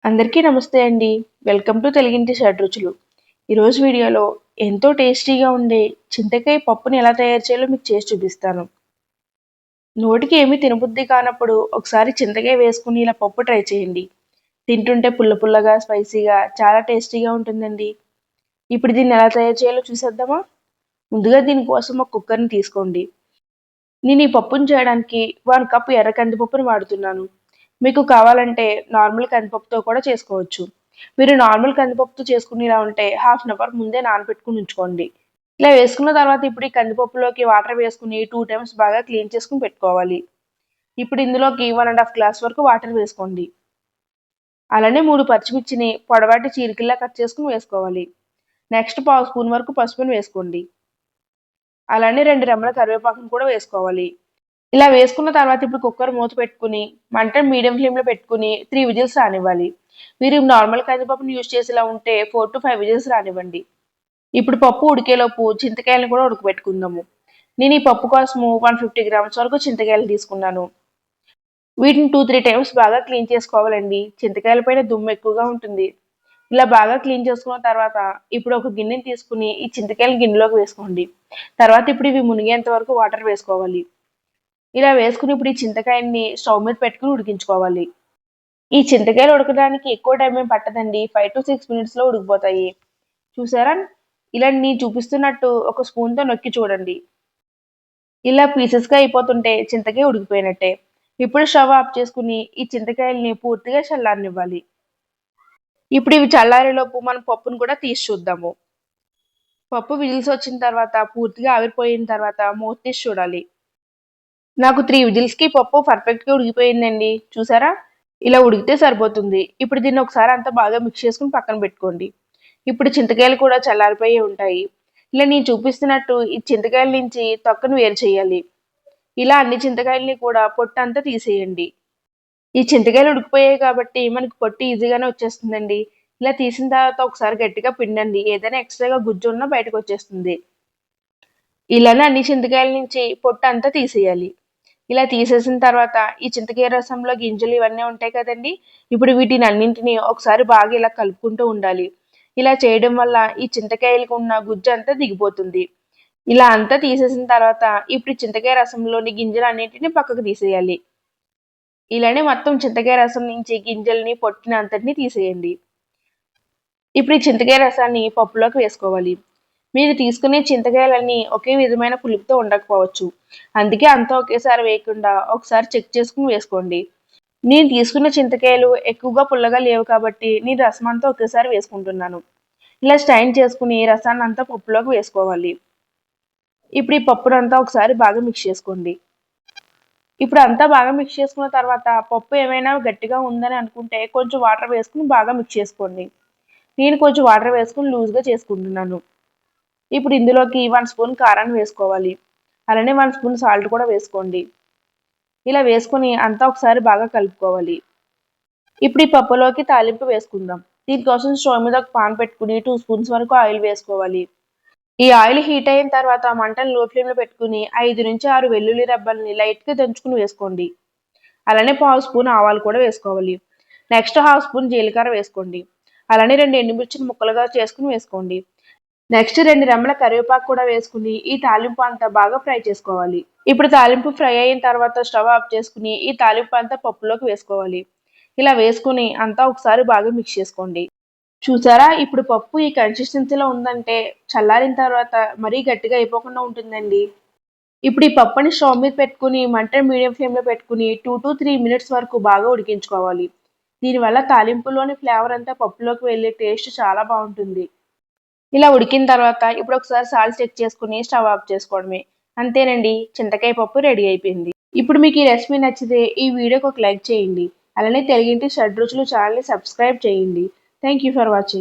అందరికీ నమస్తే అండి. వెల్కమ్ టు తెలుగింటి షడ్రుచులు. ఈరోజు వీడియోలో ఎంతో టేస్టీగా ఉండే చింతకాయ పప్పుని ఎలా తయారు చేయాలో మీకు చేసి చూపిస్తాను. నోటికి ఏమీ తినబుద్ధి కానప్పుడు ఒకసారి చింతకాయ వేసుకుని ఇలా పప్పు ట్రై చేయండి. తింటుంటే పుల్ల పుల్లగా, స్పైసీగా చాలా టేస్టీగా ఉంటుందండి. ఇప్పుడు దీన్ని ఎలా తయారు చేయాలో చూసేద్దామా? ముందుగా దీనికోసం ఒక కుక్కర్ని తీసుకోండి. నేను ఈ పప్పును చేయడానికి 1 కప్ ఎర్ర కందిపప్పుని వాడుతున్నాను. మీకు కావాలంటే నార్మల్ కందిపప్పుతో కూడా చేసుకోవచ్చు. మీరు నార్మల్ కందిపప్పుతో చేసుకునేలా ఉంటే హాఫ్ అన్ అవర్ ముందే నానబెట్టుకుని ఉంచుకోండి. ఇలా వేసుకున్న తర్వాత ఇప్పుడు ఈ కందిపప్పులోకి వాటర్ వేసుకుని 2 టైమ్స్ బాగా క్లీన్ చేసుకుని పెట్టుకోవాలి. ఇప్పుడు ఇందులోకి 1½ గ్లాస్ వరకు వాటర్ వేసుకోండి. అలానే 3 పచ్చిమిర్చిని పొడవాటి చీలికల్లా కట్ చేసుకుని వేసుకోవాలి. నెక్స్ట్ పావు స్పూన్ వరకు పసుపుని వేసుకోండి. అలానే 2 రెమ్మల కరివేపాకును కూడా వేసుకోవాలి. ఇలా వేసుకున్న తర్వాత ఇప్పుడు కుక్కర్ మూత పెట్టుకుని మంటను మీడియం ఫ్లేమ్లో పెట్టుకుని 3 విజిల్స్ రానివ్వాలి. మీరు నార్మల్ కందిపప్పుని యూజ్ చేసేలా ఉంటే 4 to 5 విజిల్స్ రానివ్వండి. ఇప్పుడు పప్పు ఉడికేలోపు చింతకాయలను కూడా ఉడకబెట్టుకుందాము. నేను ఈ పప్పు కోసము 150 గ్రామ్స్ వరకు చింతకాయలు తీసుకున్నాను. వీటిని 2-3 టైమ్స్ బాగా క్లీన్ చేసుకోవాలండి. చింతకాయల పైన దుమ్ము ఎక్కువగా ఉంటుంది. ఇలా బాగా క్లీన్ చేసుకున్న తర్వాత ఇప్పుడు ఒక గిన్నెని తీసుకుని ఈ చింతకాయలు గిన్నెలోకి వేసుకోండి. తర్వాత ఇప్పుడు ఇవి మునిగేంత వరకు వాటర్ వేసుకోవాలి. ఇలా వేసుకుని ఇప్పుడు ఈ చింతకాయని స్టవ్ మీద పెట్టుకుని ఉడికించుకోవాలి. ఈ చింతకాయలు ఉడకడానికి ఎక్కువ టైం ఏం పట్టదండి. 5 to 6 మినిట్స్లో ఉడికిపోతాయి. చూసారా? ఇలా నేను చూపిస్తున్నట్టు ఒక స్పూన్తో నొక్కి చూడండి. ఇలా పీసెస్గా అయిపోతుంటే చింతకాయ ఉడికిపోయినట్టే. ఇప్పుడు స్టవ్ ఆఫ్ చేసుకుని ఈ చింతకాయల్ని పూర్తిగా చల్లారనివ్వాలి. ఇప్పుడు ఇవి చల్లారేలోపు మనం పప్పును కూడా తీసి చూద్దాము. పప్పు విజిల్స్ వచ్చిన తర్వాత పూర్తిగా ఆవిరిపోయిన తర్వాత మూత తీసి చూడాలి. నాకు 3 విజిల్స్‌కి పప్పు పర్ఫెక్ట్‌గా ఉడికిపోయిందండి. చూసారా? ఇలా ఉడికితే సరిపోతుంది. ఇప్పుడు దీన్ని ఒకసారి అంతా బాగా మిక్స్ చేసుకొని పక్కన పెట్టుకోండి. ఇప్పుడు చింతకాయలు కూడా చల్లారిపోయి ఉంటాయి. ఇలా నేను చూపిస్తున్నట్టు ఈ చింతకాయల నుంచి తొక్కను వేరు చేయాలి. ఇలా అన్ని చింతకాయలని కూడా పొట్టంతా తీసేయండి. ఈ చింతకాయలు ఉడికిపోయాయి కాబట్టి మనకి పొట్టు ఈజీగానే వచ్చేస్తుందండి. ఇలా తీసిన తర్వాత ఒకసారి గట్టిగా పిండండి. ఏదైనా ఎక్స్ట్రాగా గుజ్జు ఉన్నా బయటకు వచ్చేస్తుంది. ఇలానే అన్ని చింతకాయల నుంచి పొట్టు అంతా తీసేయాలి. ఇలా తీసేసిన తర్వాత ఈ చింతకాయ రసంలో గింజలు ఇవన్నీ ఉంటాయి కదండి. ఇప్పుడు వీటిని అన్నింటినీ ఒకసారి బాగా ఇలా కలుపుకుంటూ ఉండాలి. ఇలా చేయడం వల్ల ఈ చింతకాయలకు ఉన్న గుజ్జు అంతా దిగిపోతుంది. ఇలా అంతా తీసేసిన తర్వాత ఇప్పుడు చింతకాయ రసంలోని గింజలు అన్నింటినీ పక్కకు తీసేయాలి. ఇలానే మొత్తం చింతకాయ రసం నుంచి గింజల్ని పొట్టుని అంతటిని తీసేయండి. ఇప్పుడు ఈ చింతకాయ రసాన్ని పప్పులోకి వేసుకోవాలి. మీరు తీసుకునే చింతకాయలన్నీ ఒకే విధమైన పులుపుతో ఉండకపోవచ్చు. అందుకే అంతా ఒకేసారి వేయకుండా ఒకసారి చెక్ చేసుకుని వేసుకోండి. నేను తీసుకున్న చింతకాయలు ఎక్కువగా పుల్లగా లేవు కాబట్టి నేను రసం అంతా ఒకేసారి వేసుకుంటున్నాను. ఇలా స్ట్రైన్ చేసుకుని రసాన్ని అంతా పప్పులోకి వేసుకోవాలి. ఇప్పుడు ఈ పప్పునంతా ఒకసారి బాగా మిక్స్ చేసుకోండి. ఇప్పుడు అంతా బాగా మిక్స్ చేసుకున్న తర్వాత పప్పు ఏమైనా గట్టిగా ఉందని అనుకుంటే కొంచెం వాటర్ వేసుకుని బాగా మిక్స్ చేసుకోండి. నేను కొంచెం వాటర్ వేసుకుని లూజ్గా చేసుకుంటున్నాను. ఇప్పుడు ఇందులోకి 1 స్పూన్ కారాన్ని వేసుకోవాలి. అలానే 1 స్పూన్ సాల్ట్ కూడా వేసుకోండి. ఇలా వేసుకొని అంతా ఒకసారి బాగా కలుపుకోవాలి. ఇప్పుడు ఈ పప్పులోకి తాలింపు వేసుకుందాం. దీనికోసం స్టవ్ మీద ఒక పాన్ పెట్టుకుని 2 స్పూన్స్ వరకు ఆయిల్ వేసుకోవాలి. ఈ ఆయిల్ హీట్ అయిన తర్వాత మంటను లో ఫ్లేమ్లో పెట్టుకుని 5 నుంచి 6 వెల్లుల్లి రెబ్బల్ని లైట్గా దంచుకుని వేసుకోండి. అలానే పావు స్పూన్ ఆవాలు కూడా వేసుకోవాలి. నెక్స్ట్ హాఫ్ స్పూన్ జీలకర్ర వేసుకోండి. అలానే 2 ఎండుమిర్చిని ముక్కలుగా చేసుకుని వేసుకోండి. నెక్స్ట్ 2 రెమ్మల కరివేపాకు కూడా వేసుకుని ఈ తాలింపు అంతా బాగా ఫ్రై చేసుకోవాలి. ఇప్పుడు తాలింపు ఫ్రై అయిన తర్వాత స్టవ్ ఆఫ్ చేసుకుని ఈ తాలింపు అంతా పప్పులోకి వేసుకోవాలి. ఇలా వేసుకుని అంతా ఒకసారి బాగా మిక్స్ చేసుకోండి. చూసారా? ఇప్పుడు పప్పు ఈ కన్సిస్టెన్సీలో ఉందంటే చల్లారిన తర్వాత మరీ గట్టిగా అయిపోకుండా ఉంటుందండి. ఇప్పుడు ఈ పప్పుని స్టవ్ మీద పెట్టుకుని మంటను మీడియం ఫ్లేమ్లో పెట్టుకుని 2 to 3 మినిట్స్ వరకు బాగా ఉడికించుకోవాలి. దీనివల్ల తాలింపులోని ఫ్లేవర్ అంతా పప్పులోకి వెళ్ళే టేస్ట్ చాలా బాగుంటుంది. ఇలా ఉడికిన తర్వాత ఇప్పుడు ఒకసారి సాల్ట్ చెక్ చేసుకుని స్టవ్ ఆఫ్ చేసుకోవడమే. అంతేనండి, చింతకాయ పప్పు రెడీ అయిపోయింది. ఇప్పుడు మీకు ఈ రెసిపీ నచ్చితే ఈ వీడియోకి ఒక లైక్ చేయండి. అలానే తెలుగింటి షడ్రుచులు ఛానల్ని సబ్స్క్రైబ్ చేయండి. Thank you for watching.